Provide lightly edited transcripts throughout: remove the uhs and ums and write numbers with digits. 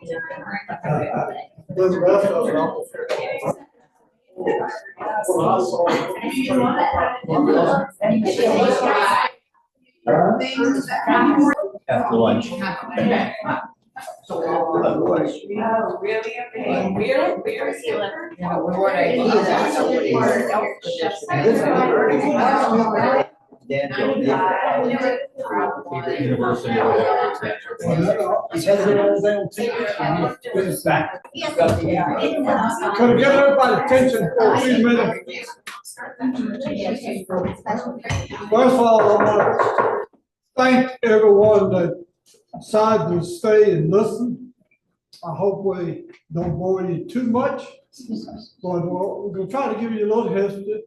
The rest of them. After lunch. Oh, really? University or whatever. He's had it all day on TV. He's back. Could have given everybody attention for a few minutes. First of all, I want to thank everyone that decided to stay and listen. I hope we don't bore you too much, but we're going to try to give you a little history.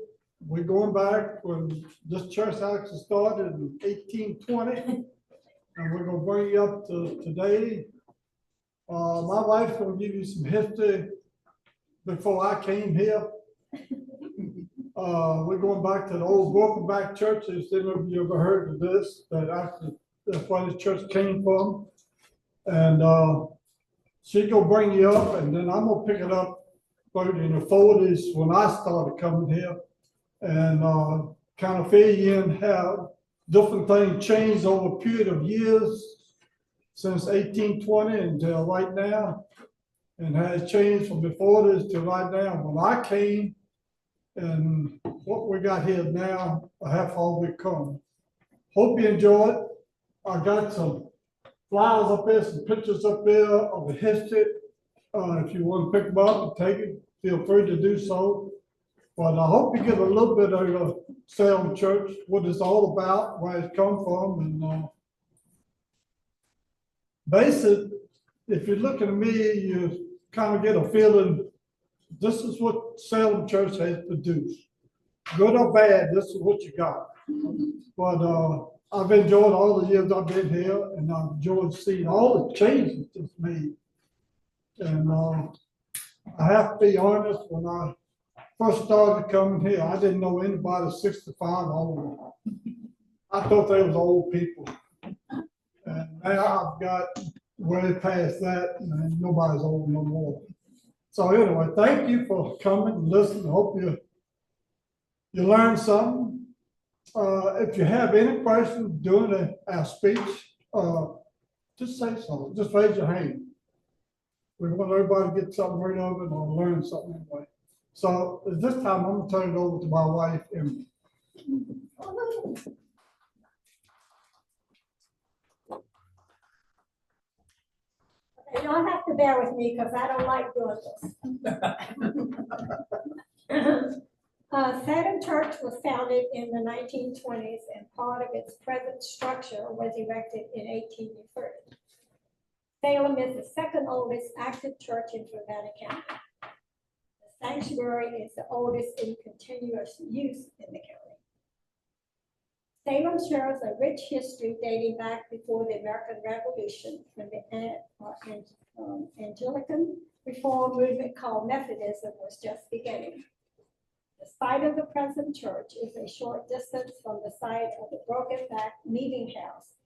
We're going back when this church actually started in 1820, and we're going to bring you up to today. My wife's going to give you some history before I came here. We're going back to the old broken back churches. If you ever heard of this, that's where the church came from. And she's going to bring you up, and then I'm going to pick it up in the 40s when I started coming here, and kind of fill you in how different things changed over a period of years since 1820 until right now, and has changed from before this to right now. When I came, and what we got here now, how far we've come. Hope you enjoy it. I got some flowers up there, some pictures up there of the history. If you want to pick them up and take it, feel free to do so. But I hope you get a little bit of Salem Church, what it's all about, where it's come from, and basically, if you're looking at me, you kind of get a feeling this is what Salem Church has produced. Good or bad, this is what you got. But I've enjoyed all the years I've been here, and I've enjoyed seeing all the changes it's made. And I have to be honest, when I first started coming here, I didn't know anybody 65 older. I thought they was old people. And now I've got way past that, and nobody's old no more. So anyway, thank you for coming and listening. I hope you learned something. If you have any questions during our speech, just say something. Just raise your hand. We want everybody to get something rid of it or learn something anyway. So at this time, I'm going to turn it over to my wife, Emily. Y'all have to bear with me because I don't like doing this. Salem Church was founded in the 1920s, and part of its present structure was erected in 1830. Salem is the second oldest active church in Fluvanna County. The sanctuary is the oldest in continuous use in the county. Salem shares a rich history dating back before the American Revolution, when the Anglican reform movement called Methodism was just beginning. The site of the present church is a short distance from the site of the Broken Back Meeting House,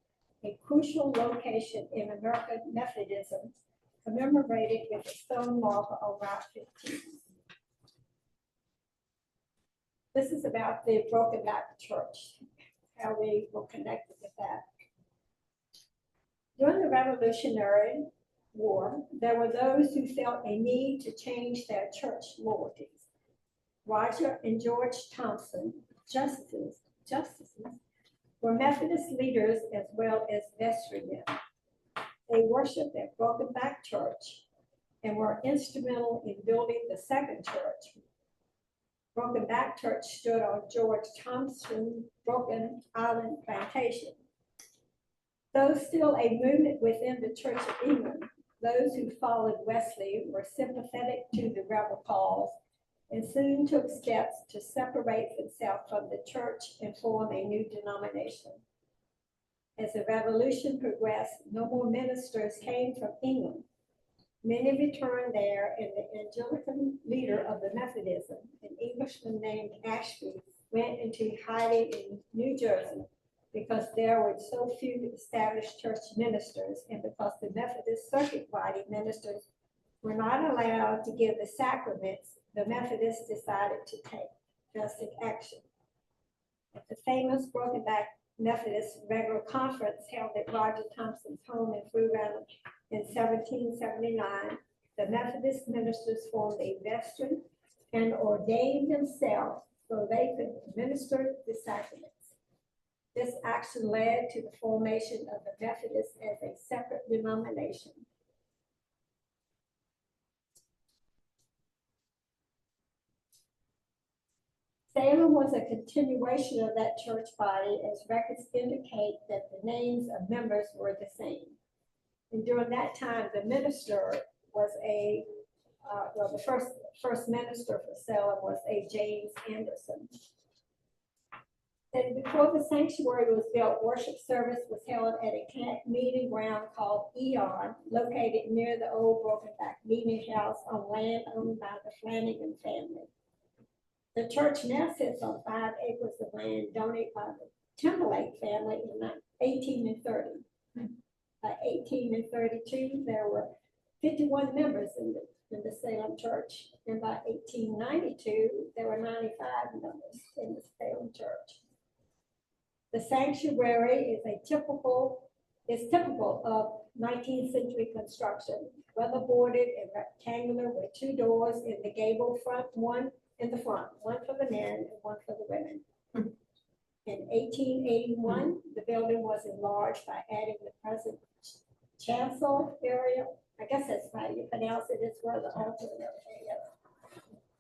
a crucial location in American Methodism, commemorated with a stone marker on Route 15. This is about the Broken Back Church, how we were connected with that. During the Revolutionary War, there were those who felt a need to change their church loyalties. Roger and George Thompson, justices, were Methodist leaders as well as vestrymen. They worshiped at Broken Back Church and were instrumental in building the second church. Broken Back Church stood on George Thompson's Broken Island plantation. Though still a movement within the Church of England, those who followed Wesley were sympathetic to the rebel cause and soon took steps to separate themselves from the church and form a new denomination. As the revolution progressed, no more ministers came from England. Many returned there, and the Anglican leader of the Methodism, an Englishman named Ashby, went into hiding in New Jersey because there were so few established church ministers and because the Methodist circuit body ministers were not allowed to give the sacraments, the Methodists decided to take drastic action. At the famous Broken Back Methodist regular conference held at Roger Thompson's home in Fluvanna in 1779, the Methodist ministers formed a vestry and ordained themselves so they could minister the sacraments. This action led to the formation of the Methodists as a separate denomination. Salem was a continuation of that church body, as records indicate that the names of members were the same. And during that time, the minister was the first minister for Salem was a James Anderson. And before the sanctuary was built, worship service was held at a camp meeting ground called Eon, located near the old Broken Back meeting house on land owned by the Flanagan family. The church now sits on 5 acres of land donated by the Timberlake family in 1830. By 1832, there were 51 members in the Salem church, and by 1892, there were 95 members in the Salem church. The sanctuary is typical of 19th century construction, weatherboarded and rectangular with 2 doors in the gable front, one in the front, one for the men and one for the women. In 1881, the building was enlarged by adding the present chancel area. I guess that's how you pronounce it. It's where the altar is.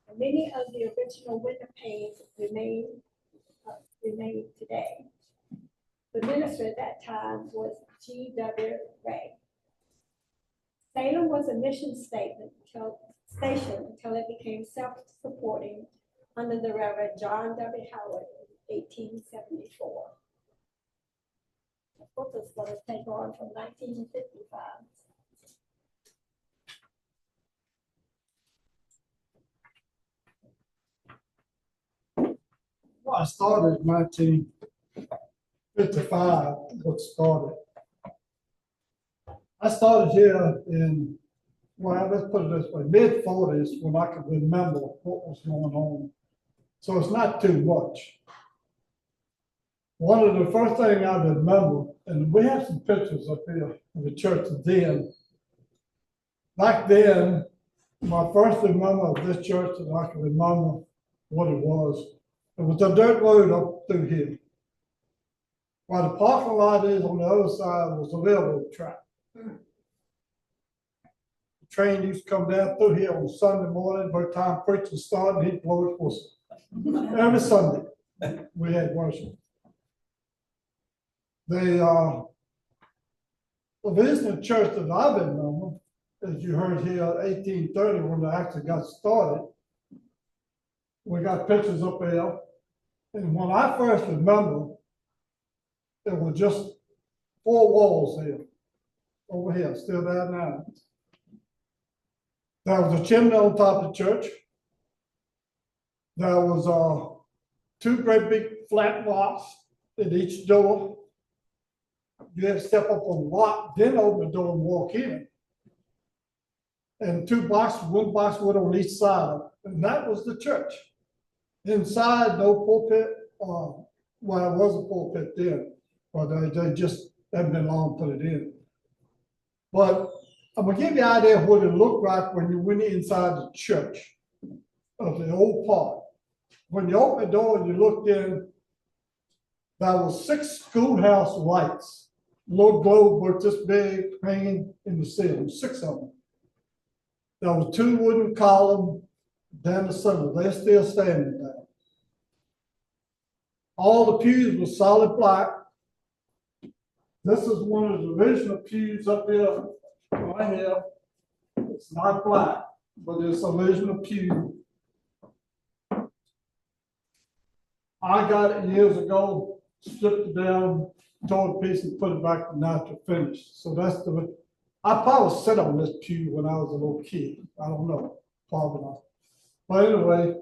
And many of the original window panes remain today. The minister at that time was G.W. Ray. Salem was a mission station until it became self-supporting under the Reverend John W. Howard in 1874. The book is going to take on from 1955. Well, I started in 1955, what started. I started here in, well, let's put it this way, mid-40s when I could remember what was going on. So it's not too much. One of the first things I remember, and we have some pictures up here of the church then. Back then, my first remember of this church that I can remember what it was a dirt road up through here. While the parking lot is on the other side was a railroad track. The train used to come down through here on Sunday morning. By the time preaching started, he'd blow his whistle. Every Sunday we had worship. The original church that I remember, as you heard here, 1830 when they actually got started. We got pictures up there, and when I first remember, there were just 4 walls here, over here, still there now. There was a chimney on top of the church. There was 2 great big flat rocks at each door. You had to step up on the rock, then open the door and walk in. And 2 boxes, 1 box went on each side, and that was the church. Inside, no pulpit. Well, it was a pulpit then, but they just haven't been long put it in. But I'm gonna give you an idea of what it looked like when you went inside the church of the old part. When you opened the door and you looked in, there was 6 schoolhouse lights, little globe were this big, hanging in the ceiling, 6 of them. There were 2 wooden columns down the center. They're still standing there. All the pews were solid black. This is one of the original pews up there, right here. It's not black, but it's original pew. I got it years ago, stripped it down, tore a piece and put it back to natural finish. So that's I probably sat on this pew when I was a little kid. I don't know, probably not. But anyway,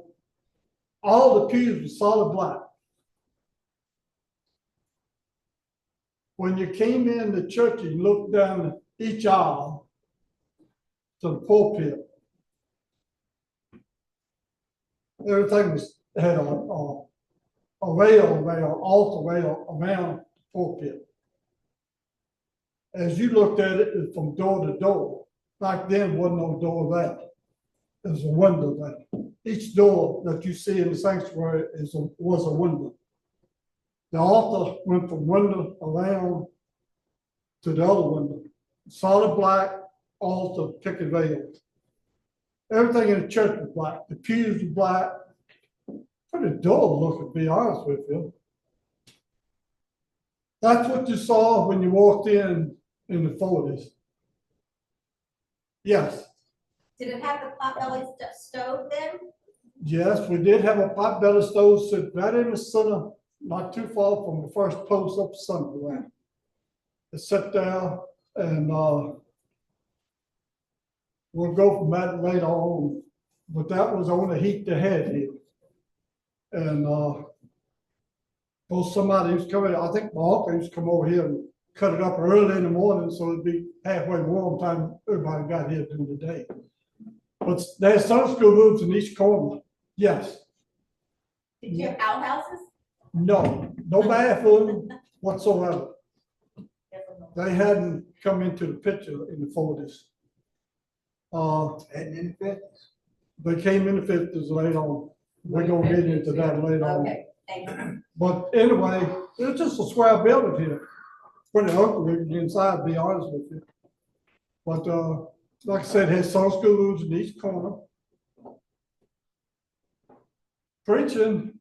all the pews were solid black. when you came in the church, you looked down each aisle to the pulpit. Everything had a rail, altar rail around the pulpit. As you looked at it, it was from door to door. Back then, wasn't no door there. There was a window there. Each door that you see in the sanctuary was a window. The altar went from window around to the other window. Solid black altar, picket rail. Everything in the church was black. The pews were black. Pretty dull looking, to be honest with you. That's what you saw when you walked in the 40s. Yes. Did it have the potbelly stove then? Yes, we did have a potbelly stove sit right in the center, not too far from the first post up somewhere. It sat there, and we'll go from that later on. But that was on the heat they had here. And somebody used to come in, I think my uncle used to come over here and cut it up early in the morning so it'd be halfway warm time everybody got here during the day. But there's Sunday school rooms in each corner. Yes. Did you have outhouses? No bathroom whatsoever. They hadn't come into the picture in the 40s. And in the 50s. They came in the 50s later on. We're gonna get into that later on. Okay, thank you. But anyway, it's just a square building here. Pretty ugly inside, to be honest with you. But like I said, it has Sunday school rooms in each corner. Preaching,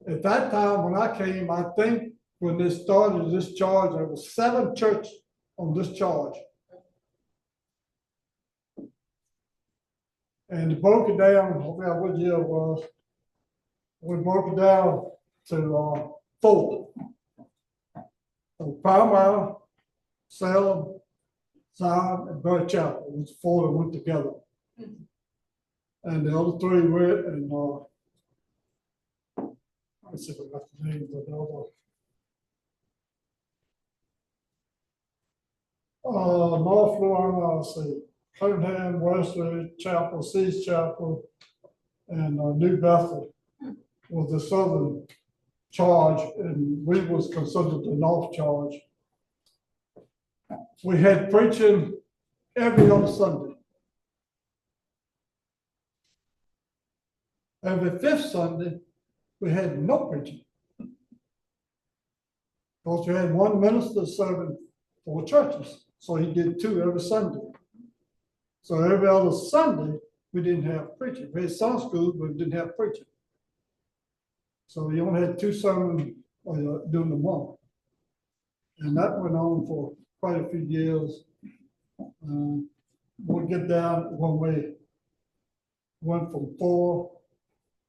at that time when I came, I think when they started this charge, there was 7 churches on this charge. And it broke it down, I forgot what year it was. We broke it down to 4. So Palmyra, Salem, Zion, and Bird Chapel. It was 4 that went together. And the other 3 went, and let's see if I got the names of the other. North Fluvanna, let's see, Cunningham, Wesley, Chapel, Seas Chapel, and New Bethel was the southern charge, and we was considered the north charge. We had preaching every other Sunday. Every 5th Sunday, we had no preaching. Because we had one minister serving 4 churches, so he did 2 every Sunday. So every other Sunday, we didn't have preaching. We had Sunday school, but we didn't have preaching. So we only had 2 sermons during the month. And that went on for quite a few years. We'll get down when we went from 4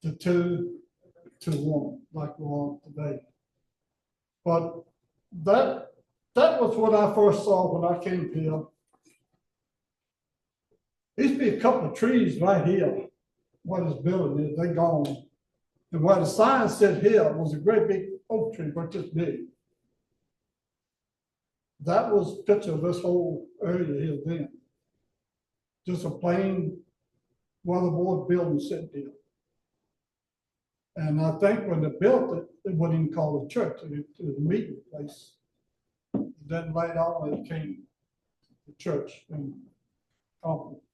to 2 to 1, like we're on today. But that was what I first saw when I came here. There used to be a couple of trees right here. What this building is, they're gone. And where the sign said here was a great big oak tree, but just big. That was a picture of this whole area here then. Just a plain weatherboard building sitting here. And I think when they built it, they wouldn't even call it a church, it was a meeting place. Then later on, it became the church and conference.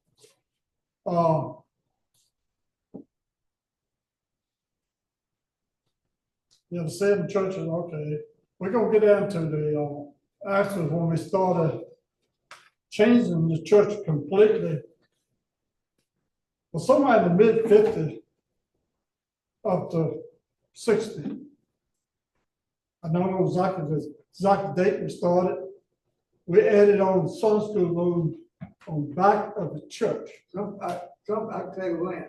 Yeah, the 7 churches, okay. We're gonna get down to the actually when we started changing the church completely. Well, somewhere in the mid-50s up to 60. I don't know exactly the exact date we started. We added on Sunday school room on the back of the church. I'll tell you when.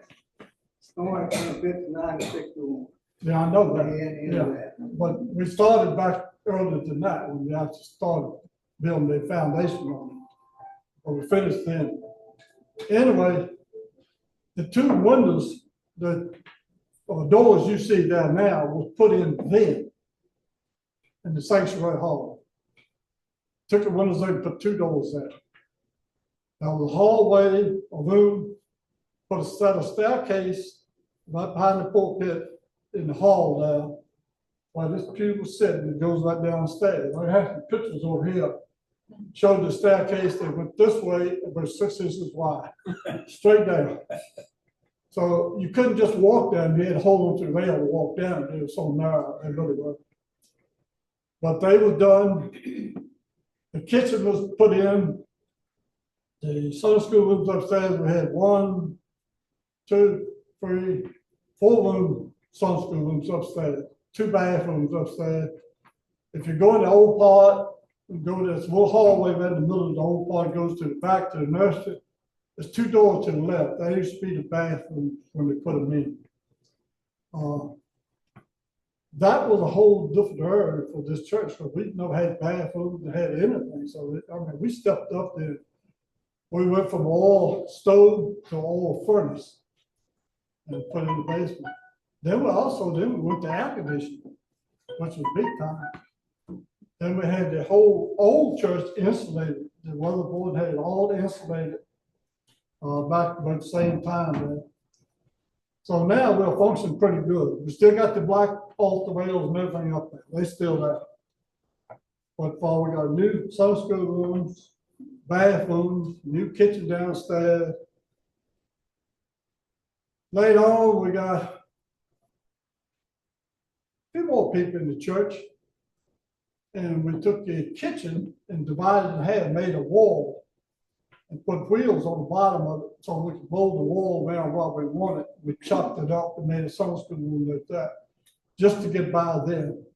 Somewhere from 59 to 61. Yeah, I know that. Yeah. But we started back earlier than that when we actually started building the foundation on it. But we finished then. Anyway, the 2 windows, the doors you see there now was put in then. in the sanctuary hall. Took the windows in, put two doors there. There was a hallway, a room, put a set of staircase right behind the pulpit in the hall there. While this pew was sitting, it goes right downstairs. I have some pictures over here. Showed the staircase that went this way, about 6 inches wide, straight down. So you couldn't just walk down, you had to hold on to the rail to walk down. It was so narrow, it really was. But they were done. The kitchen was put in. The Sunday school rooms upstairs, we had 1, 2, 3, 4 room Sunday school rooms upstairs, 2 bathrooms upstairs. If you go in the old part, you go to this little hallway right in the middle of the old part, goes to the back to the nursery. There's 2 doors to the left. That used to be the bathroom when they put them in. That was a whole different area for this church because we never had bathrooms and had anything. So I mean, we stepped up there. We went from all stove to all furnace and put it in the basement. Then we went to air conditioning, which was big time. Then we had the whole old church insulated. The weather board had it all insulated back about the same time. Then. So now we're functioning pretty good. We still got the black altar rails and everything up there. They still there. But we got new Sunday school rooms, bathrooms, new kitchen downstairs. Later on, we got a few more people in the church. And we took the kitchen and divided it in half, made a wall, and put wheels on the bottom of it so we could blow the wall around what we wanted. We chopped it up and made a Sunday school room like that, just to get by then.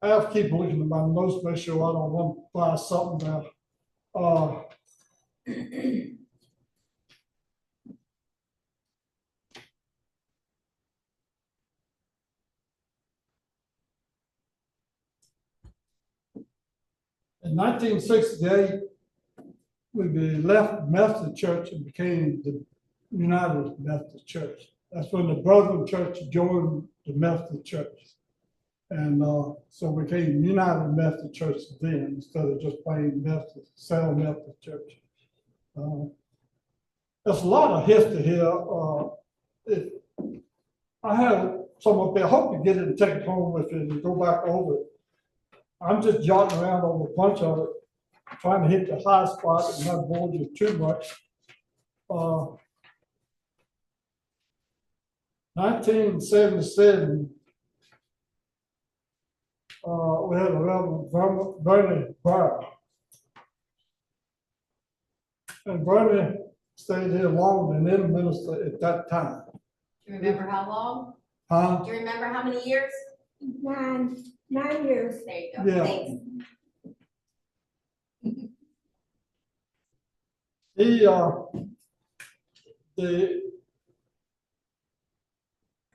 I have to keep looking at my notes, make sure I don't run by something now. In 1968, we left Methodist Church and became the United Methodist Church. That's when the Brethren Church joined the Methodist Church. And so we became United Methodist Church then, instead of just plain Methodist, Salem Methodist Church. There's a lot of history here. I have some up there. I hope you get it and take it home with you and go back over it. I'm just jotting around over a bunch of it, trying to hit the high spot and not bore you too much. 1977, we had a Reverend Bernie Burr. And Bernie stayed here longer than any minister at that time. Do you remember how long? Huh? Do you remember how many years? 9 years. There you go. Yeah. Thanks.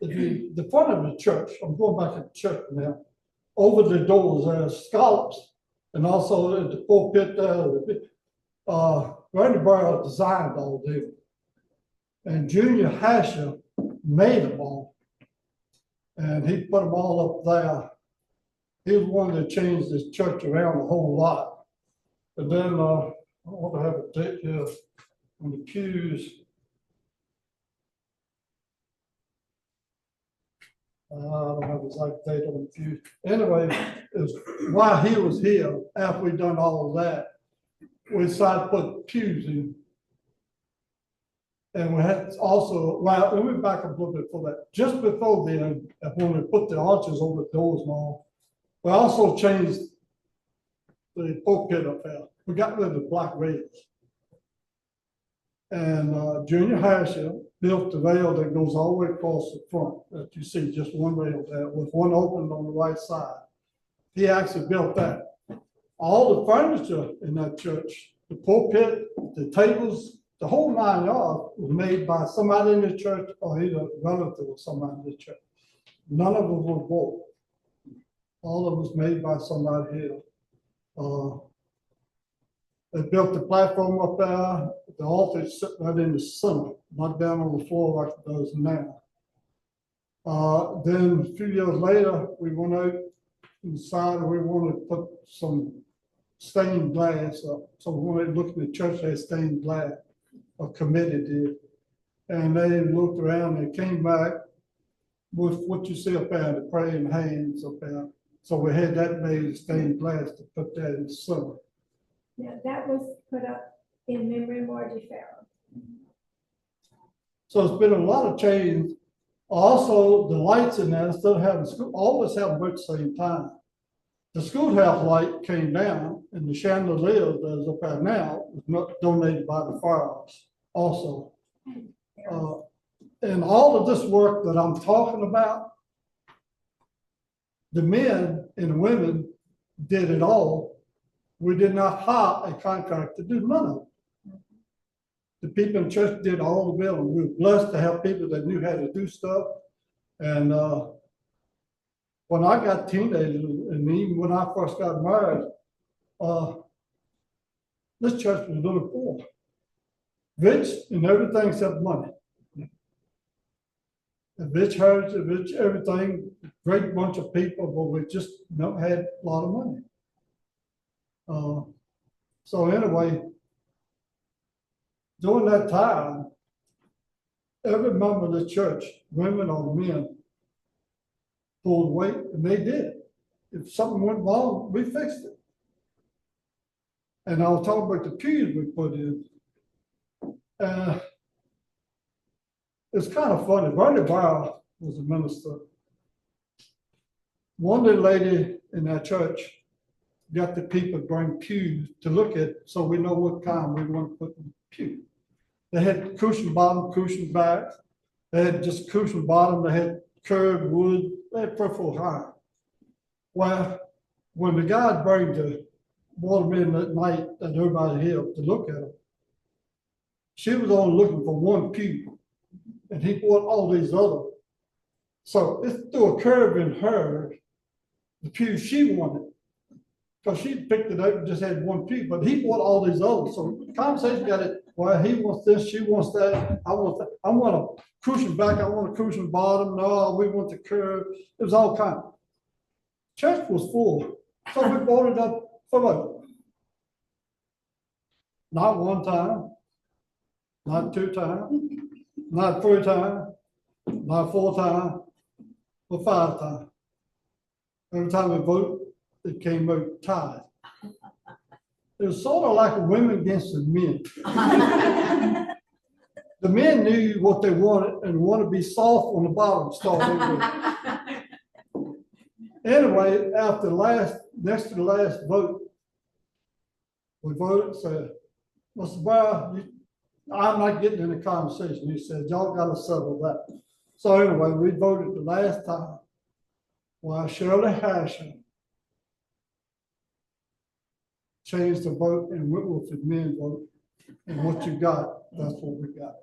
The front of the church, I'm going back to the church now, over the doors, there's scallops, and also at the pulpit there, Randy Burrow designed all them. And Junior Hasher made them all. And he put them all up there. He was one that changed this church around a whole lot. And then I want to have a date here on the pews. I don't have the exact date on the pews. Anyway, it was while he was here, after we'd done all of that, we decided to put pews in. And we had also, well, let me back up a little bit for that. Just before then, when we put the arches over the doors and all, we also changed the pulpit up there. We got rid of the black rails. And Junior Hasher built the rail that goes all the way across the front that you see, just one rail there with one open on the right side. He actually built that. All the furniture in that church, the pulpit, the tables, the whole 9 yards was made by somebody in the church or either a relative of somebody in the church. None of them were bought. All of it was made by somebody here. They built the platform up there. The altar is sitting right in the center, not down on the floor like it does now. Then a few years later, we went out and decided we wanted to put some stained glass up. So we went looking at the church, they had stained glass, a committee did. And they looked around, they came back with what you see up there, the praying hands up there. So we had that made stained glass to put that in the summer. Yeah, that was put up in memory of Margie Farrell. So it's been a lot of change. Also, the lights in there, instead of having school, always have them at the same time. The schoolhouse light came down and the chandelier that's up there now was not donated by the firehouse also. And all of this work that I'm talking about, the men and women did it all. We did not hire a contractor to do none of it. The people in church did all the building. We were blessed to have people that knew how to do stuff. And when I got teenagers, and even when I first got married, this church was a little poor. Rich in everything except money. A rich heritage, a rich everything, great bunch of people, but we just never had a lot of money. So anyway, during that time, every member of the church, women or men, pulled weight, and they did. If something went wrong, we fixed it. And I'll talk about the pews we put in. It's kind of funny. Bernie Brown was a minister. One day, lady in that church got the people to bring pews to look at, so we know what kind we want to put in the pew. They had cushion bottom, cushion back. They had just cushion bottom. They had curved wood. They had purple high. Well, when the guy bring the watermen at night and everybody here to look at them, she was only looking for one pew, and he bought all these other. So it threw a curve in her, the pew she wanted, because she picked it up and just had one pew, but he bought all these others. So the conversation got it. Well, he wants this, she wants that. I want that. I want a cushion back. I want a cushion bottom. No, we want the curve. It was all kind. Church was full, so we bought it up for what? Not one time, not two times, not three times, not four times, but 5 times. Every time we voted, it came out tied. It was sort of like women against the men. The men knew what they wanted and wanted to be soft on the bottom. Anyway, after next to the last vote, we voted and said, Mr. Brown, I'm not getting in the conversation. He said, y'all got to settle that. So anyway, we voted the last time. Well, Shirley Hasher changed the vote and went with the men vote. And what you got, that's what we got.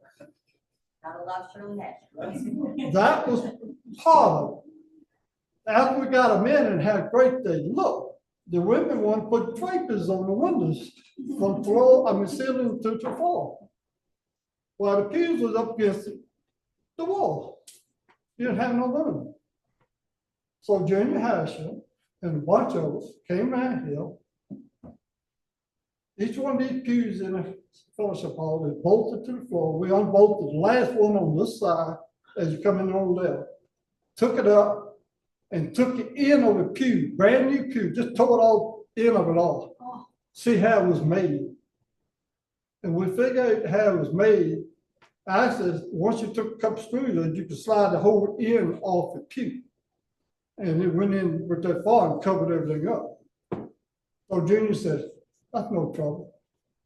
Gotta love Shirley Hatch. That was part of it. After we got them in and had great day, look, the women want to put drapers on the windows from ceiling to the floor. While the pews was up against the wall. You didn't have no room. So Junior Hasher and a bunch of us came around here. Each one of these pews in a fellowship hall is bolted to the floor. We unbolted the last one on this side as you come in on the left. Took it up and took the end of the pew, brand new pew, just tore it all end of it off. See how it was made. And we figured out how it was made. I said, once you took a couple screws, you could slide the whole end off the pew. And it went in with that far and covered everything up. So Junior said, that's no trouble.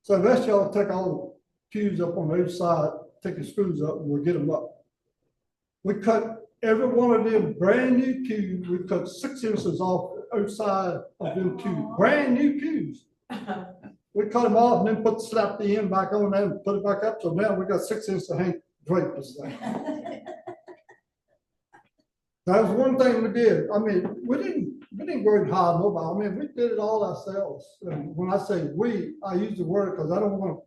So let's y'all take all the pews up on the other side, take the screws up, and we'll get them up. We cut every one of them brand new pews. We cut 6 inches off the outside of them pews, brand new pews. We cut them off and then slap the end back on there and put it back up. So now we got 6 inches to hang drapers there. That was one thing we did. I mean, we didn't go and hire nobody. I mean, we did it all ourselves. And when I say we, I use the word because I don't want to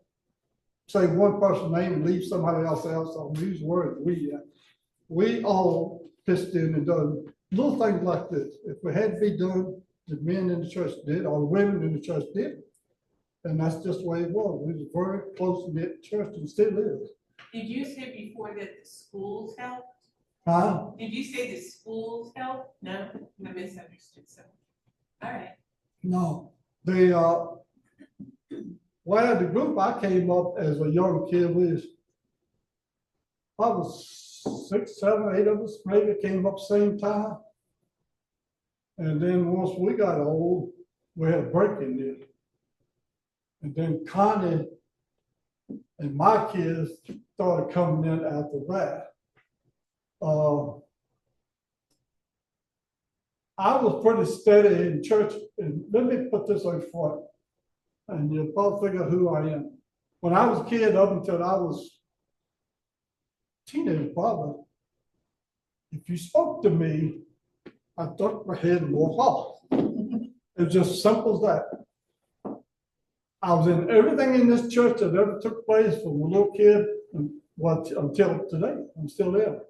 say one person's name and leave somebody else out. So I use the word we. We all pitched in and done little things like this. If we had to be done, the men in the church did, or the women in the church did. And that's just the way it was. We was a very close-knit church and still is. Did you say before that the schools helped? Huh? Did you say the schools helped? No, I misunderstood something. All right. No, well, the group I came up as a young kid was, I was 6, 7, 8 of us maybe came up same time. And then once we got old, we had a break in there. And then Connie and my kids started coming in after that. I was pretty steady in church, and let me put this on front, and you'll probably figure out who I am. When I was a kid, up until I was teenager, probably, if you spoke to me, I ducked my head and walked off. It's just simple as that. I was in everything in this church that ever took place from a little kid until today. I'm still there.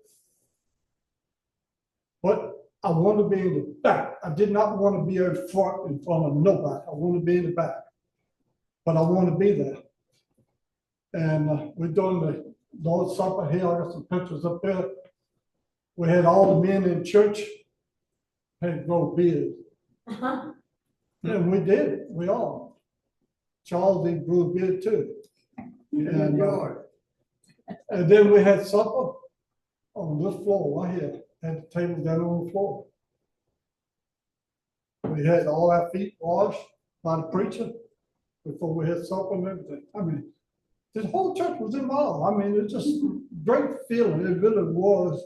But I want to be in the back. I did not want to be in front of nobody. I want to be in the back. But I want to be there. And we're doing the Lord's Supper here. I got some pictures up there. We had all the men in church had to grow beards. And we did it. We all. Charles did grew a beard too. And then we had supper on this floor right here. Had the table down on the floor. We had all our feet washed by the preacher before we had supper and everything. I mean, the whole church was involved. I mean, it's just a great feeling. It really was.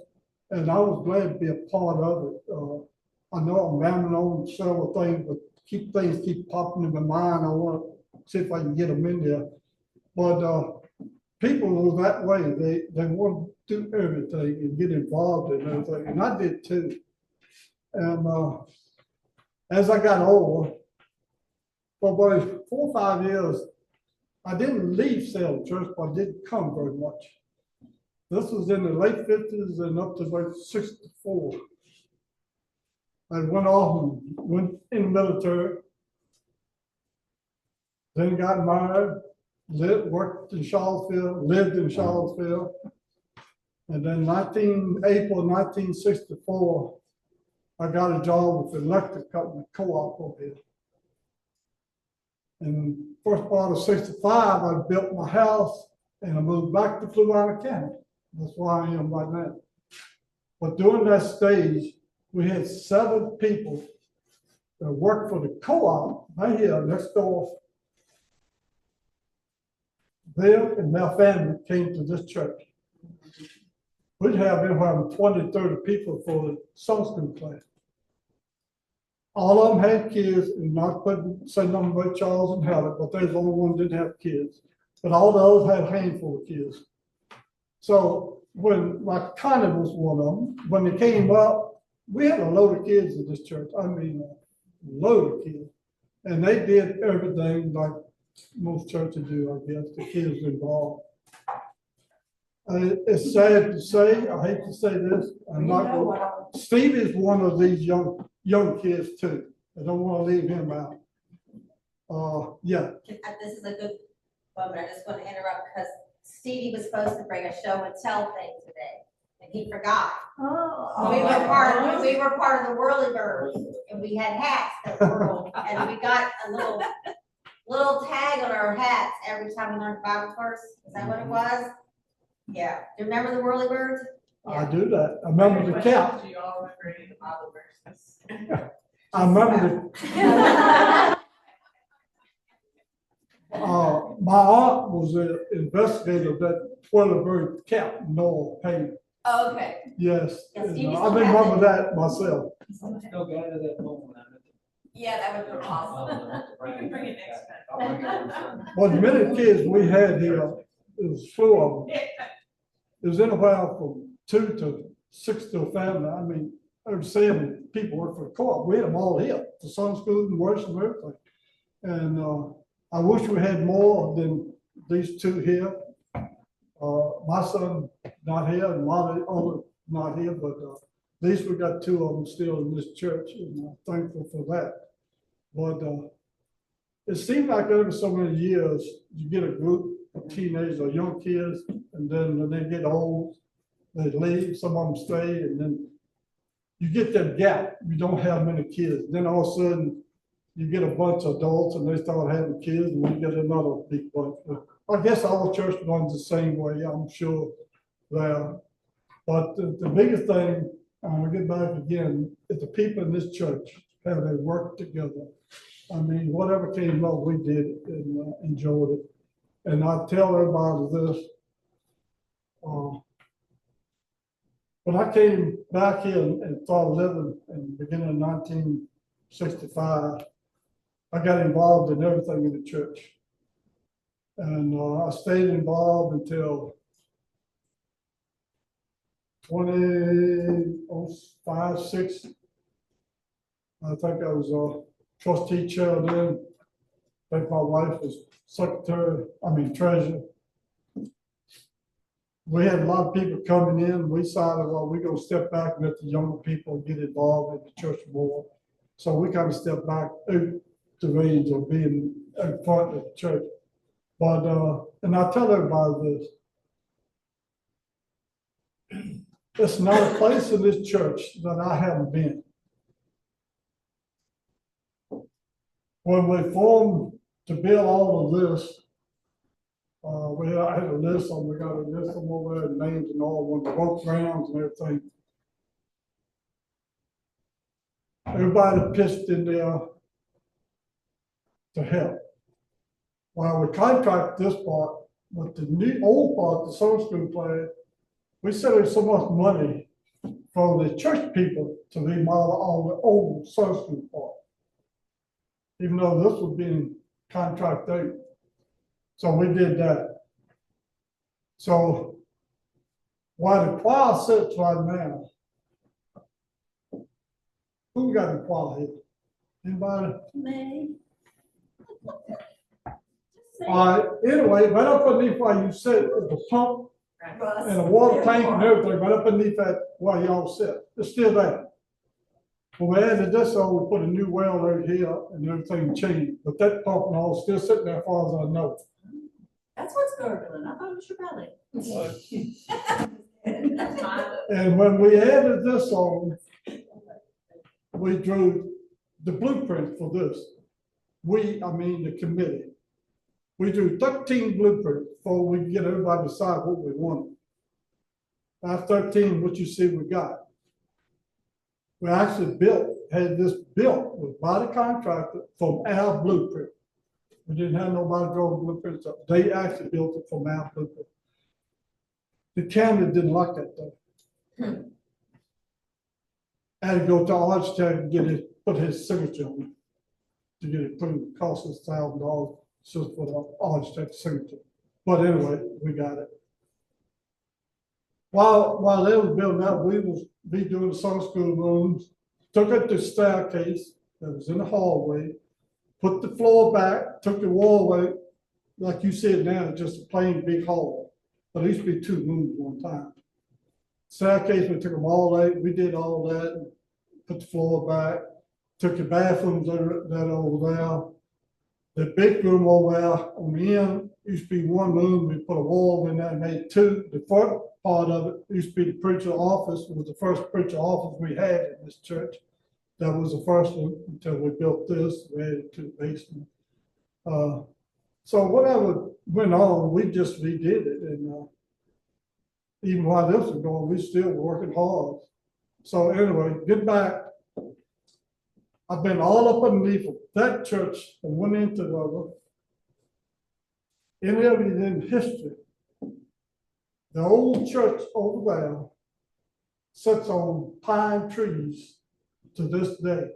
And I was glad to be a part of it. I know I'm rambling on several things, but keep popping in my mind. I want to see if I can get them in there. But people were that way. They want to do everything and get involved in everything, and I did too. And as I got older, for about 4 or 5 years, I didn't leave Salem Church, but I didn't come very much. This was in the late 50s and up to about 64. I went off and went in the military, then got married, worked in Charlottesville, lived in Charlottesville. And then April 1964, I got a job with the electric company co-op over here. And first part of 65, I built my house and I moved back to Fluvanna County. That's where I am right now. But during that stage, we had 7 people that worked for the co-op right here next door. Them and their family came to this church. We'd have anywhere 20, 30 people for the Sunday school class. All of them had kids, and not say nothing about Charles and Helen, but there's only one that didn't have kids. But all the others had a handful of kids. So when my Connie was one of them, when they came up, we had a load of kids in this church. I mean, a load of kids. And they did everything like most churches do, I guess, the kids involved. It's sad to say, I hate to say this, Steve is one of these young kids too. I don't want to leave him out. Yeah. This is a good moment. I just want to interrupt because Stevie was supposed to bring a show and tell thing today, and he forgot. Oh. We were part of the Whirly Birds, and we had hats that were, and we got a little tag on our hats every time we learned Bible verse. Is that what it was? Yeah. Do you remember the Whirly Birds? I do that. I remember the cap. Do you all remember any of the Bible verses? I remember my aunt was an investigator of that Twillerberg cap, Noah Payne. Oh, okay. Yes, Yeah, and, Stevie I still remember has that myself. Still got it at home. Yeah, that would be awesome. Bring it next time. Well, the many kids we had here, it was full of them. It was anywhere from 2 to 6 to a family. I mean, over 7 people work for the co-op. We had them all here for Sunday school and worship and everything. And I wish we had more than these 2 here. My son not here, and a lot of others not here, but At least we got two of them still in this church, and I'm thankful for that. But it seems like over so many years, you get a group of teenagers or young kids, and then when they get old, they leave, some of them stay, and then you get that gap. You don't have many kids. Then all of a sudden, you get a bunch of adults and they start having kids, and you get another big bunch. I guess all church runs the same way, I'm sure there. But the biggest thing, I'm gonna get back again, is the people in this church, how they work together. I mean, whatever came up, we did it and enjoyed it. And I tell everybody this, when I came back here and started living in the beginning of 1965, I got involved in everything in the church. And I stayed involved until 2005, 6. I think I was a trustee chair then. I think my wife was treasurer. We had a lot of people coming in. We decided, well, we're gonna step back and let the younger people get involved in the church more. So we kind of stepped back out the range of being in front of the church. But, and I tell everybody this, it's not a place in this church that I haven't been. When we formed to build all of this, I had a list on, we got a list on over there, names and all, when the vote grounds and everything. Everybody pitched in there to help. While we contract this part, but the new old part, the Sunday school plan, we said there's so much money for the church people to remodel all the old Sunday school part. Even though this was being contracted out. So we did that. So while the choir sits right now, who got the choir here? Anybody? Me. All right, anyway, right up underneath where you sit is the pump and a water tank and everything, right up underneath that where y'all sit. It's still there. When we added this on, we put a new well right here and everything changed. But that pump and all is still sitting there as far as I know. That's what's gurgling. I thought it was your belly. That's mine. And when we added this on, we drew the blueprint for this. The committee. We drew 13 blueprints before we could get everybody to decide what we wanted. After 13, what you see we got. We actually had this built with by the contractor from our blueprint. We didn't have nobody draw the blueprints up. They actually built it from our blueprint. The county didn't like that though. I had to go to our architect and put his signature on it to get it approved. It cost us $1,000 just for the architect's signature. But anyway, we got it. While they was building that, we was doing the Sunday school rooms, took it to staircase that was in the hallway, put the floor back, took the wall away, like you said now, just a plain big hall. But there used to be 2 rooms one time. Staircase, we took them all out, we did all that, put the floor back, took the bathrooms that over there. The big room over there on the end used to be 1 room, we put a wall in there and made 2. The front part of it used to be the preacher office. It was the first preacher office we had in this church. That was the first one until we built this, we added to the basement. So whatever went on, we just redid it. And even while this was going, we still were working hard. So anyway, get back. I've been all up underneath that church from one end to the other. Any of it in history. The old church over there sits on pine trees to this day.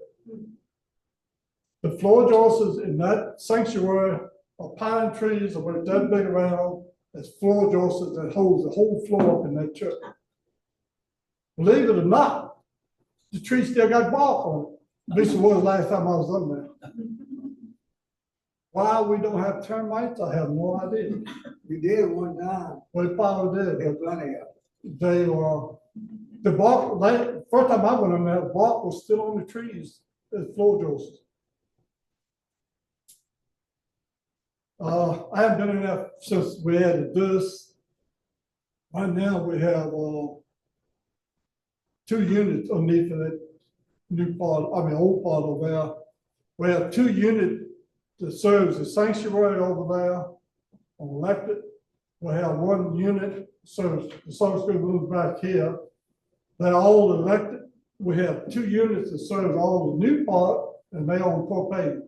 The floor joists in that sanctuary are pine trees about that big around. There's floor joists that holds the whole floor up in that church. Believe it or not, the tree still got bark on it. At least it was the last time I was on there. Why we don't have termites, I have no idea. You did one time. We probably did. There's plenty of. They are, The bark, like, first time I went in there, the bark was still on the trees, the floor joists. I haven't been in there since we added this. Right now, we have, 2 units underneath of that new part, old part over there. We have 2 units that serves the sanctuary over there on electric. We have 1 unit serves the Sunday school room back here. They're all electric. We have 2 units that serve all the new part, and they on propane.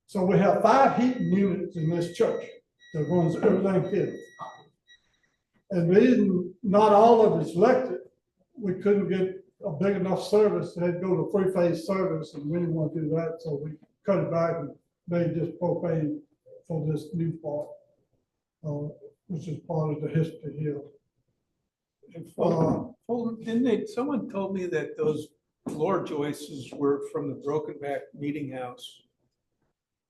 So we have 5 heating units in this church that runs everything here. And the reason not all of it's electric, we couldn't get a big enough service, they had to go to 3-phase service, and we didn't want to do that, so we cut it back and made just propane for this new part, which is part of the history here. Someone told me that those floor joists were from the Broken Back Meeting House.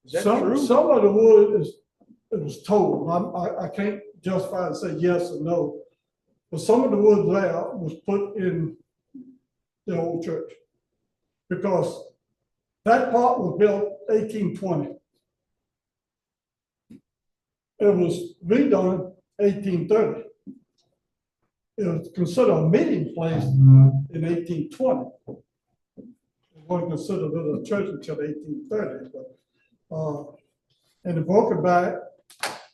Is that Some true? of the wood it was told, I can't justify and say yes or no, but some of the wood there was put in the old church. Because that part was built 1820. It was redone 1830. It was considered a meeting place in 1820. It wasn't considered a church until 1830, but and the broken back,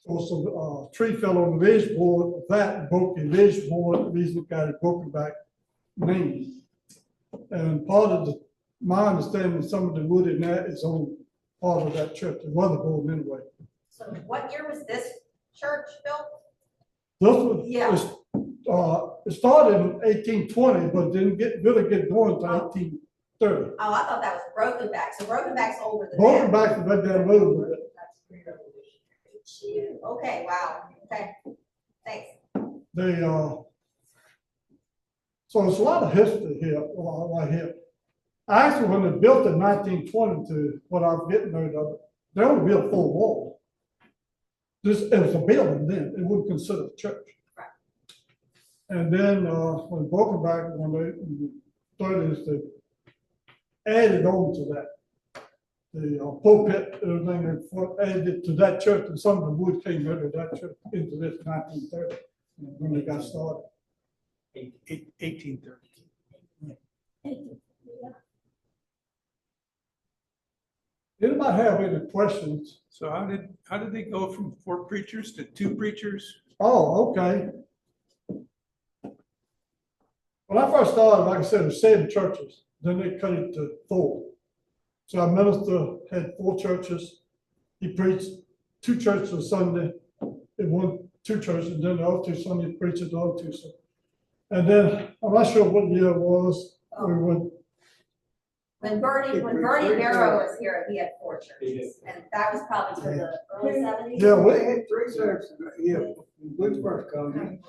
also tree fell on the vision board, that broke the vision board, the reason it got it broken back name. And part of my understanding, some of the wood in that is on part of that church, the motherboard anyway. So what year was this church built? This was, Yeah. it started in 1820, but didn't really get going until 1830. Oh, I thought that was Broken Back, so Broken Back's older than Broken that. back is right down the road with it. Okay, wow, okay, thanks. They, so it's a lot of history here, right here. Actually, when they built in 1920 to what I'm getting rid of, they only built 4 walls. It was a building then, it wasn't considered a church. Right. And then, when Broken Back, when they started, they added on to that. The pulpit, everything, added to that church, and some of the wood came out of that church into this 1930, when they got started. 1830. Anybody have any questions? So how did they go from 4 preachers to 2 preachers? Oh, okay. When I first started, like I said, it was 7 churches, then they cut it to 4. So our minister had 4 churches. He preached 2 churches a Sunday, and 2 churches, and then the other 2 Sundays preached the other 2 Sundays. And then, I'm not sure what year it was, we went. When Bernie Barrow was here, he had 4 churches, and that was probably to the early 70s. Yeah, We had 3 services, yeah, when we first come in.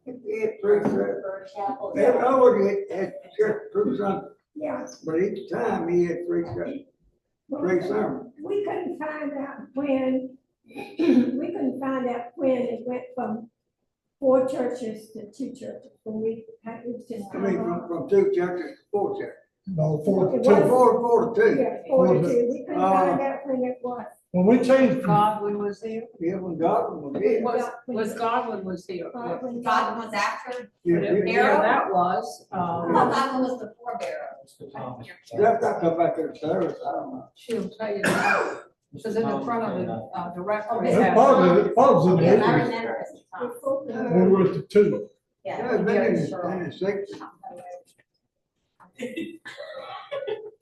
We had 3 services. Bird Chapel. They already had church through Sunday, Yeah, but each time he had 3 services, 3 sermons. we couldn't find out when, it went from 4 churches to 2 churches, when it was just. I mean, from 2 churches to 4 churches. No, 4 It to 2. was- 4 to 2. Yeah, 4 to 2, we couldn't find out when it was. When we changed, Godwin was here. Yeah, when Godwin was here. Was Godwin was here. When Godwin was after, Yeah, Whatever yeah. year that was, I thought Godwin was before Barrow. That's not come back to the service, I don't know. she'll tell you that. Because in the front of the directory. it was in the Yeah, I 80s, remember it. Before- when we were at the 2. Yeah, Yeah. it's been in the 60s.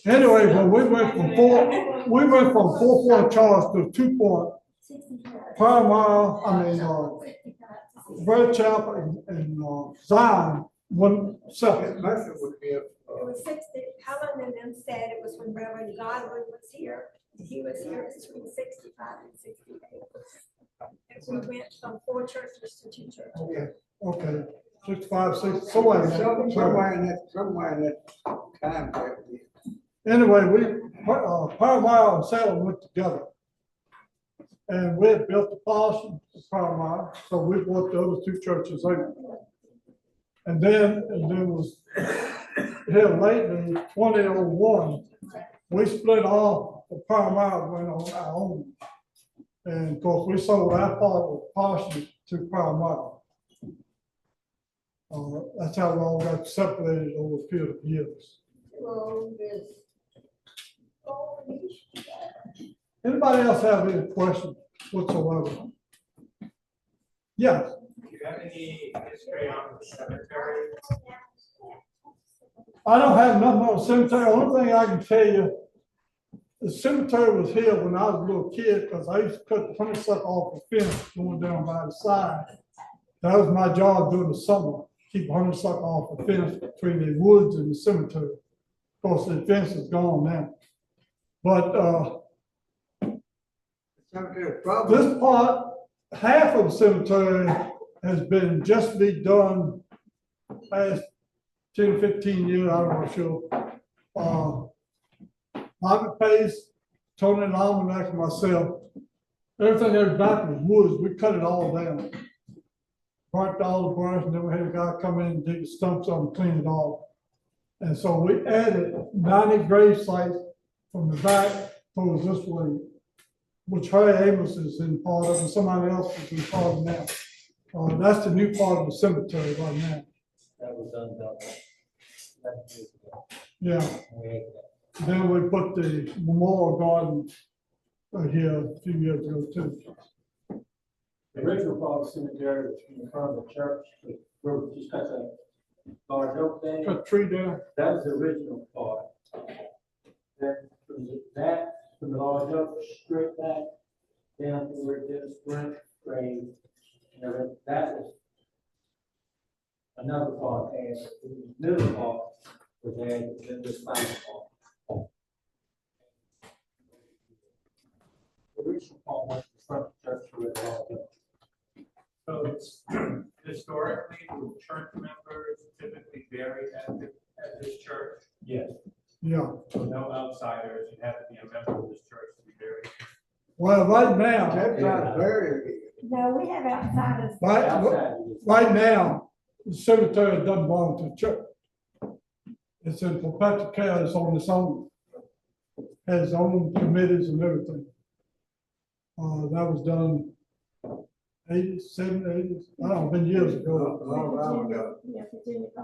Anyway, when we went from 4-point charge to 2-point, Bird Chapel and Zion, one separate. Most of it would be It was 60, Helen and them said it was when Reverend Godwin was here. He was here between 65 and 68. And we went from 4 churches to 2 churches. Okay. Okay, 65, 60, somewhere in that. Somewhere in that time frame. Anyway, Paramount and Salem went together. And we had built the policy of Paramount, so we brought the other 2 churches out. And then was, here lately, 2001, we split off the Power Mile, went on our own. And of course, we sold our part of partially to Power Mile. That's how we all got separated over a period of years. Anybody else have any questions whatsoever? Yes. Do you have any history on the cemetery? I don't have nothing on the cemetery. Only thing I can tell you, the cemetery was here when I was a little kid, because I used to cut the honeysuckle off the fence going down by the side. That was my job during the summer, keep honeysuckle off the fence between the woods and the cemetery. Of course, the fence is gone now. But this part, half of the cemetery has been just be done past 10, 15 years, I'm not sure. Margaret Pace, Tony and Almanac, and myself, everything that was back was woods. We cut it all down. Burnt all the brush, and then we had a guy come in and dig the stumps up and clean it off. And so we added 90 grave sites from the back towards this way, which Harry Amos is in part of, and somebody else is in part of now. That's the new part of the cemetery right now. That was undone. 11 years ago. Yeah. We had that. Then we put the memorial garden here a few years ago too. The original part of the cemetery was in front of the church, where we just cut that large oak thing. Cut a tree down. That was the original part. Then from from the large oak straight back down to where it did a sprint grave. That was another part, and the middle part was added, then this final part. The original part was the front of the church where it all went. So it's historically, the church members typically buried at this church? Yes. Yeah. So no outsiders, you have to be a member of this church to be buried. Well, right now, No, we have outsiders. right now, the cemetery doesn't belong to the church. It's in perpetual care. It's on its own. Has its own committees and everything. That was done 80s, 70s, I don't know, been years ago.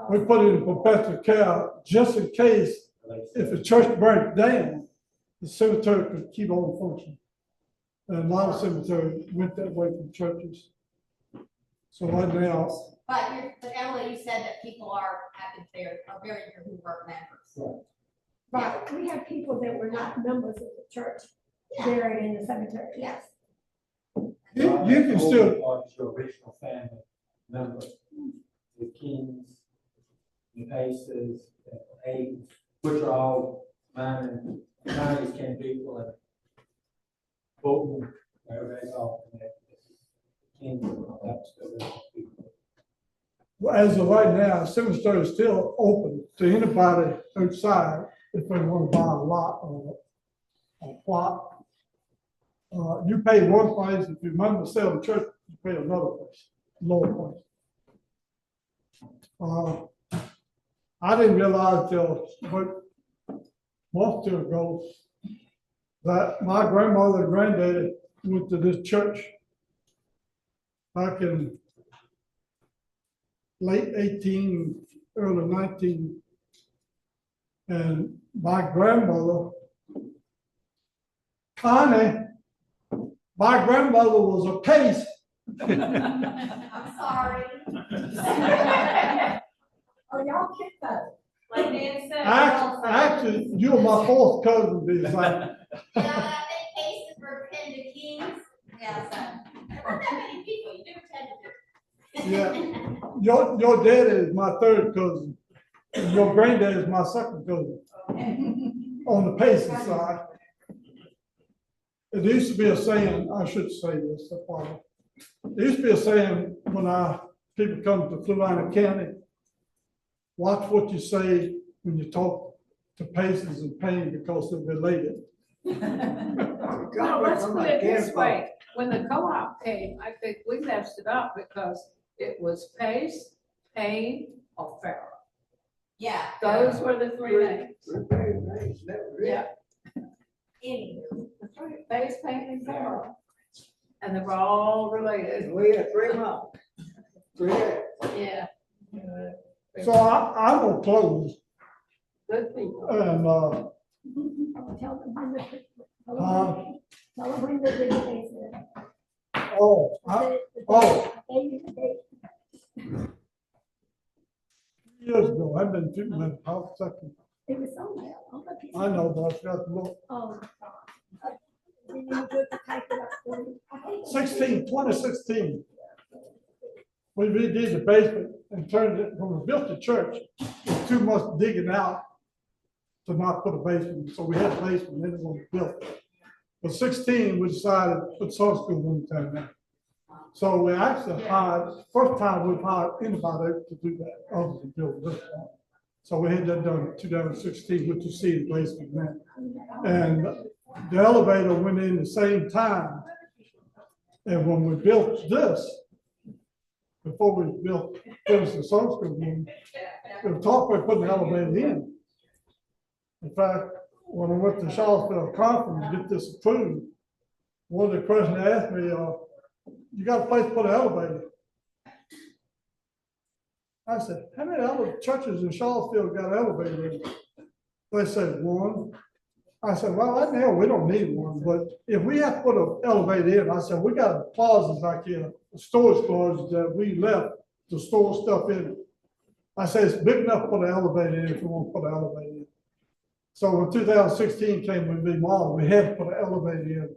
We put it in perpetual care just in case if the church burnt down, the cemetery could keep on functioning. And a lot of cemeteries went that way from churches. So right now, But Emily, you said that people are buried here who weren't members. Right, we have people that were not members of the church buried in the cemetery. Yes. you can still, Part is your original family members, the Kings, the Paces, the Hayes, which are all minor, can people and Bolton, everybody's all connected. Kings, that's the people. as of right now, cemetery is still open to anybody outside if they want to buy a lot or a plot. You pay one price, if you remember to sell the church, you pay another price, lower price. I didn't realize till about a month or two ago that my grandmother and granddaddy went to this church back in late 18, early 19. And my grandmother, Connie, my grandmother was a Pace. I'm sorry. Oh, y'all kick that. Like Dan said. Actually, you were my fourth cousin, to be exact. Yeah, I think cases were pinned to Kings. Yeah, so there weren't that many people. You do pretend to do. Yeah, your daddy is my third cousin. And your granddad is my second cousin on the Pacing side. It used to be a saying, I should say this, there used to be a saying when people come to Fluvanna County, watch what you say when you talk to Paces and Payne because they're related. No, let's put it this way. When the co-op came, I think we messed it up because it was Pace, Payne, or Farrell. Yeah. Those were the three names. Very nice, that was it. Yeah, Anywho, Face Paint and Farrell. And they were all related. And we had 3 months. 3 days. Yeah. So I will close Good people. and, Tell them when the, Uh, tell them when the days is. oh, years ago, I've been to my house second. It was somewhere on the piece. I know, but I forgot to look. Oh, God. We need to type it up for you. 2016. We redid the basement and turned it, when we built the church, it was too much digging out to not put a basement, so we had a basement, then when we built it. But 16, we decided to put Sunday school room down there. So we actually hired, first time we've hired anybody to do that, other than build this one. So we had that done in 2016, which you see the basement now. And the elevator went in the same time. And when we built this, before we finished the Sunday school room, we talked about putting the elevator in. In fact, when I went to Charlottesville conference to get this approved, one of the questions they asked me, you got a place to put an elevator? I said, how many other churches in Charlottesville got elevators? They said, 1. I said, well, right now, we don't need one, but if we have to put an elevator in, I said, we got closets like here, storage closets that we left to store stuff in. I said, it's big enough to put an elevator in if we want to put an elevator in. So when 2016 came with remodeled, we had to put an elevator in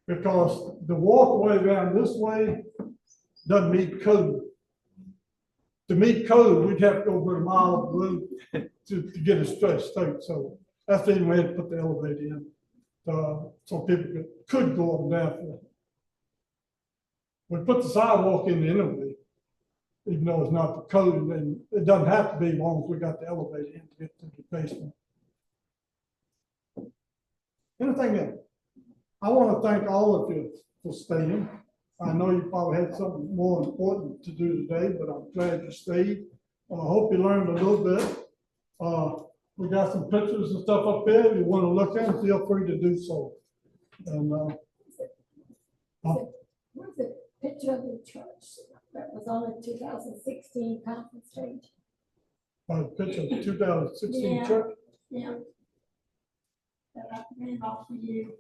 because the walkway around this way doesn't meet code. To meet code, we'd have to go over a mile of road to get it straight. So that's the reason we had to put the elevator in, so people could go up and down. We put the sidewalk in anyway, even though it's not the code, and it doesn't have to be as long as we got the elevator in to get to the basement. Anything else? I want to thank all of you for staying. I know you probably had something more important to do today, but I'm glad you stayed. I hope you learned a little bit. We got some pictures and stuff up there. If you want to look at them, feel free to do so. And Where's the picture of the church that was on the 2016 conference stage? Picture of the 2016 Yeah. church. Yeah. That I ran off for you.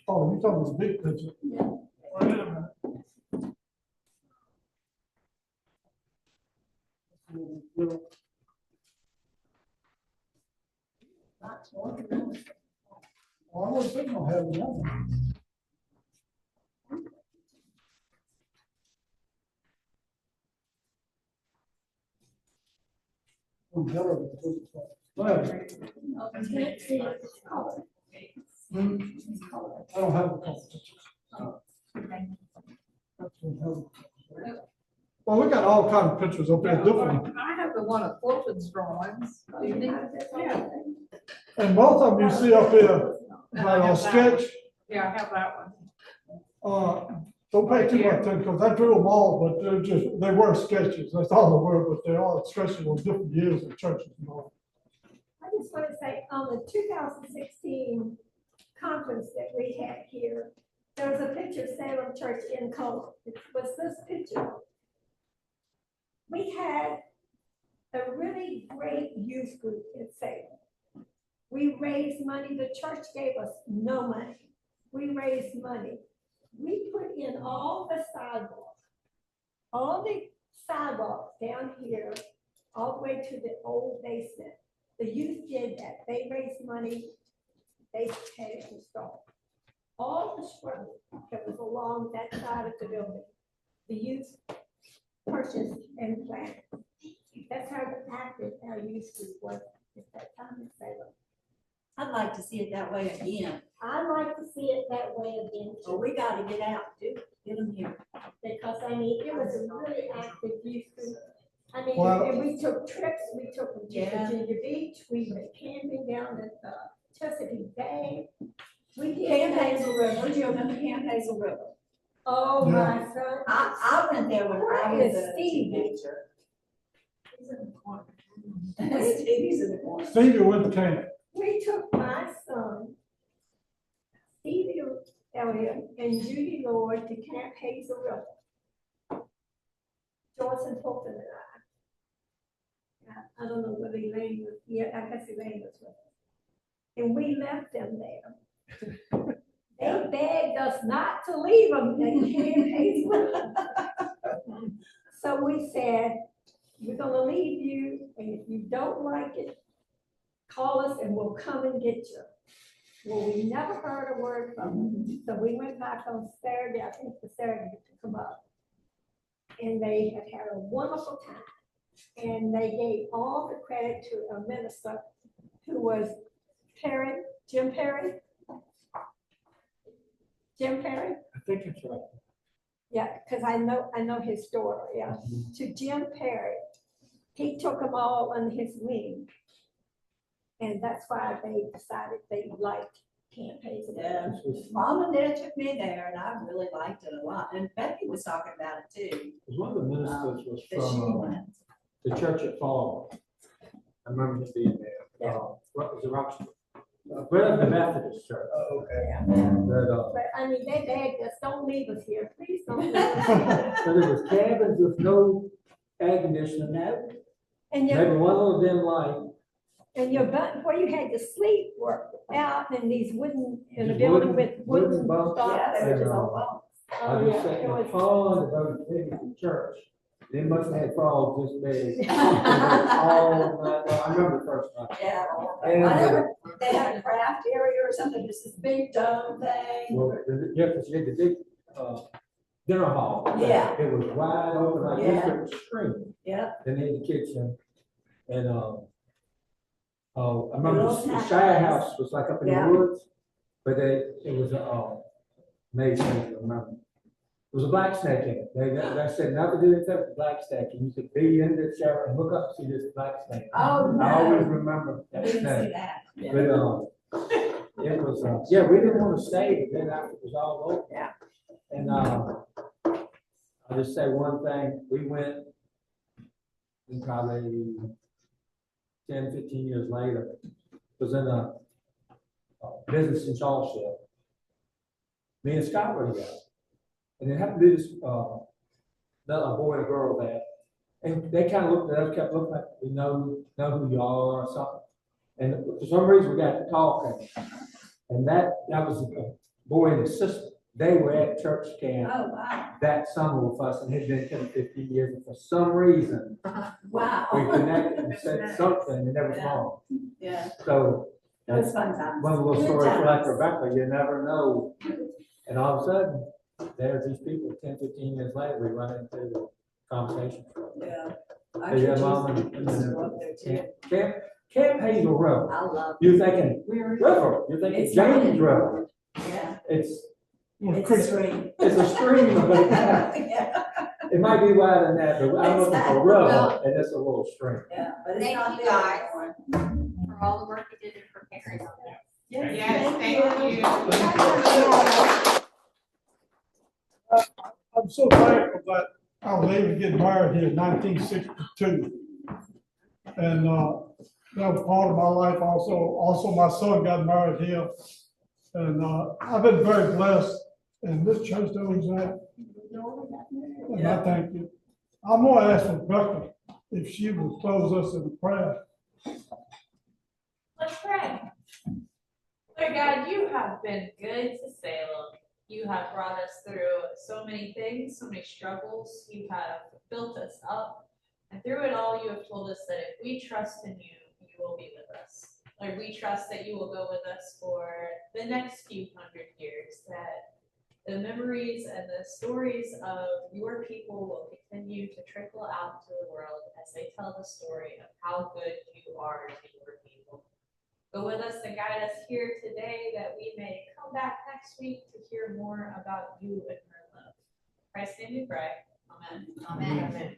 Oh, you're talking about the big picture. Yeah. Wait a minute. Oh, I was thinking I'll have one. No, I can't see it. It's color. It's color. I don't have a couple pictures. Well, we got all kinds of pictures up there, different. I have the one of Fulton's drawings. Do you need- Yeah, And most of them you see up here, like on sketch, yeah, I have that one. don't pay too much attention, because I drew them all, but they were sketches, that's all they were, but they're all sketches on different years of churches and all. I just want to say, on the 2016 conference that we had here, there was a picture of Salem Church in color. It was this picture. We had a really great youth group in Salem. We raised money. The church gave us no money. We raised money. We put in all the sidewalks down here, all the way to the old basement. The youth did that. They raised money. They had it installed. All the shrubbery that was along that side of the building, the youth purchased and planted. That's how active our youth group was at that time in Salem. I'd like to see it that way again. I'd like to see it that way again So too, we gotta get out, dude. Get them here. because I mean, it was a really active youth group. I mean, Well- and we took trips, we took them to Yeah. Virginia Beach, we went camping down at Chesapeake Bay. We did. Camp Hazel River, do you remember Camp Hazel River? Oh, my son. I went there when I Where was is a Steve? teenager. He's in the corner. Stevie's in the corner. Stevie went to camp. We took my son, Stevie Elliott, and Judy Lord to Camp Hazel River. Joyce and Fulton and I don't know whether Elaine was, yeah, I guess Elaine was with us. And we left them there. They begged us not to leave them at Camp Hazel River. So we said, we're gonna leave you, and if you don't like it, call us and we'll come and get you. Well, we never heard a word from them, so we went back on Saturday, I think the Saturday to come up. And they had a wonderful time. And they gave all the credit to a minister who was Jim Perry. Jim Perry? I think it's right. Yeah, because I know his story, yeah. To Jim Perry. He took them all under his wing. And that's why they decided they liked Camp Hazel. Yeah, Mom and Dad took me there and I really liked it a lot. And Becky was talking about it too. One of the ministers was That she from went. the church at Fall. I remember him being there. What was the Rochester? The Methodist church. Oh, okay. But I mean, they begged us, don't leave us here, please don't leave us here. So there was cabins with no air conditioning. No, And Maybe your, one little dim light. and your button where you had to sleep were out in these wooden, in a Just building wooden- with wooden wooden bunks. boxes. yeah, they were just all bunk. I Oh, just yeah, sat it in the was. pond to go to the church. They must have had frogs this big. All night long. I remember the first night. Yeah. And, Whatever, they had a craft area or something, just this big dome thing. Well, yeah, because you had the big, dinner hall. Yeah. It was wide open, like this Yeah. with a screen. Yeah. Then they had the kitchen. And, I remember Little the snack Shire place. House was like up in Yeah. the woods, but it was, amazing to remember. There was a black snake in it. They said never do it with black snake. And you could be in the shower and look up and see this black snake. Oh, no. I always remember We that didn't see snake. that. Yeah. But, it was, yeah, we didn't want to stay, but then after it was all over. Yeah. And, I'll just say one thing, we went, and probably 10, 15 years later, was in a business in Charlottesville. Me and Scott were together. And they happened to be this, a boy and a girl there. And they kind of looked at us, kept looking like, we know who you are or something. And for some reason, we got to talking. And that was a boy and his sister. They were at church camp Oh, wow. that summer with us and had been 10, 15 years. And for some reason, Wow. we connected and said something and it was wrong. Yeah, So it was fun times. one of the little Good stories like times. Rebecca, you never know. And all of a sudden, there's these people 10, 15 years later, we run into the conversation. Yeah. I Hey, yeah, could Mom, use and- them to go up there too. Camp Hazel River. I love. You're thinking We're. river, you're thinking It's not James anymore. River. Yeah, It's it's a stream. a stream, but Yeah, it might be wider than that, but I'm looking for a river, Well- and it's a little stream. yeah, but it's Thank not you, there guys. anymore. For all the work you did in preparing on that. Yes, thank you. I'm so thankful that I was able to get married here in 1962. And that was part of my life also. Also, my son got married here. And I've been very blessed. And this church knows that. And I thank you. I'm going to ask Rebecca if she will close us in prayer. Let's pray. Lord God, you have been good to Salem. You have brought us through so many things, so many struggles. You have built us up. And through it all, you have told us that if we trust in you, you will be with us. Lord, we trust that you will go with us for the next few hundred years, that the memories and the stories of your people will continue to trickle out to the world as they tell the story of how good you are to your people. Go with us and guide us here today, that we may come back next week to hear more about you and your love. In Christ's name we pray. Amen. Amen. Amen.